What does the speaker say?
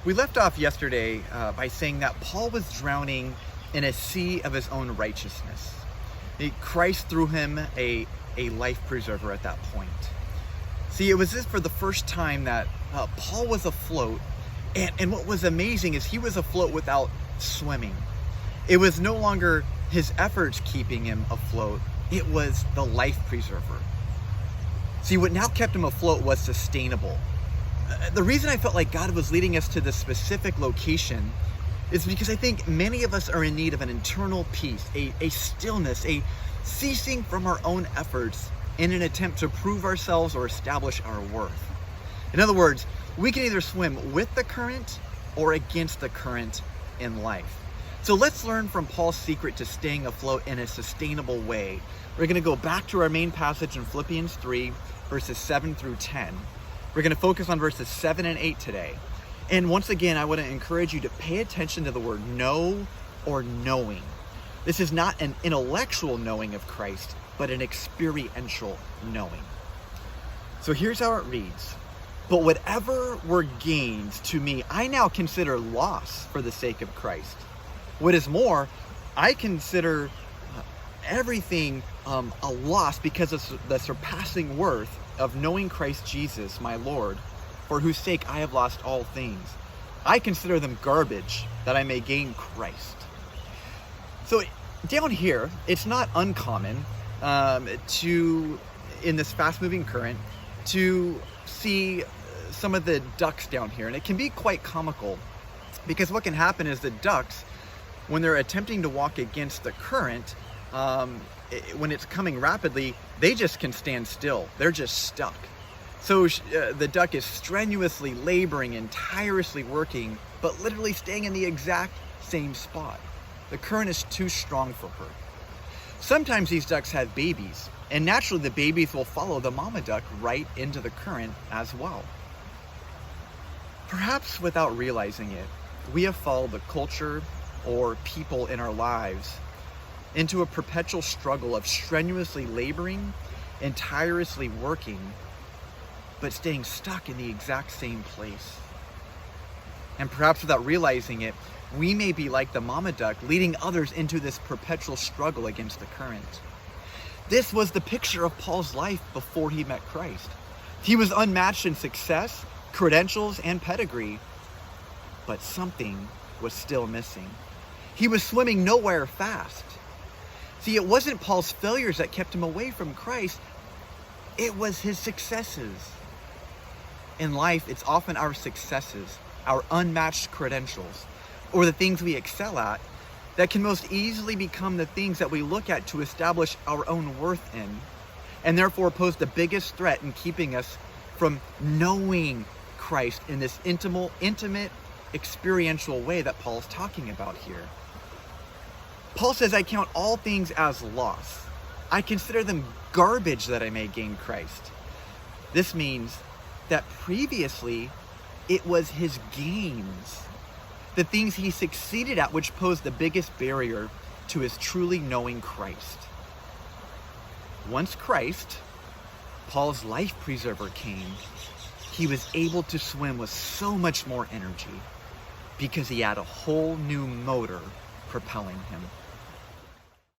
We left off yesterday by saying that Paul was drowning in a sea of his own righteousness. Christ threw him a life preserver at that point. See, it was this for the first time that Paul was afloat, and what was amazing is he was afloat without swimming. It was no longer his efforts keeping him afloat, it was the life preserver. See, what now kept him afloat was sustainable. The reason I felt like God was leading us to this specific location is because I think many of us are in need of an internal peace, a stillness, a ceasing from our own efforts in an attempt to prove ourselves or establish our worth. In other words, we can either swim with the current or against the current in life. So let's learn from Paul's secret to staying afloat in a sustainable way. We're going to go back to our main passage in Philippians 3, verses 7 through 10. We're going to focus on verses 7 and 8 today. And once again, I want to encourage you to pay attention to the word know or knowing. This is not an intellectual knowing of Christ, but an experiential knowing. So here's how it reads. But whatever were gains to me, I now consider loss for the sake of Christ. What is more, I consider everything a loss because of the surpassing worth of knowing Christ Jesus, my Lord, for whose sake I have lost all things. I consider them garbage that I may gain Christ. So down here, it's not uncommon in this fast-moving current, to see some of the ducks down here. And it can be quite comical because what can happen is the ducks, when they're attempting to walk against the current, when it's coming rapidly, they just can stand still. They're just stuck. So the duck is strenuously laboring and tirelessly working, but literally staying in the exact same spot. The current is too strong for her. Sometimes these ducks have babies, and naturally the babies will follow the mama duck right into the current as well. Perhaps without realizing it, we have followed the culture or people in our lives into a perpetual struggle of strenuously laboring and tirelessly working, but staying stuck in the exact same place. And perhaps without realizing it, we may be like the mama duck, leading others into this perpetual struggle against the current. This was the picture of Paul's life before he met Christ. He was unmatched in success, credentials, and pedigree, but something was still missing. He was swimming nowhere fast. See, it wasn't Paul's failures that kept him away from Christ. It was his successes. In life, it's often our successes, our unmatched credentials, or the things we excel at that can most easily become the things that we look at to establish our own worth in, and therefore pose the biggest threat in keeping us from knowing Christ in this intimate, experiential way that Paul's talking about here. Paul says, I count all things as loss. I consider them garbage that I may gain Christ. This means that previously it was his gains, the things he succeeded at, which posed the biggest barrier to his truly knowing Christ. Once Christ, Paul's life preserver, came, he was able to swim with so much more energy because he had a whole new motor propelling him.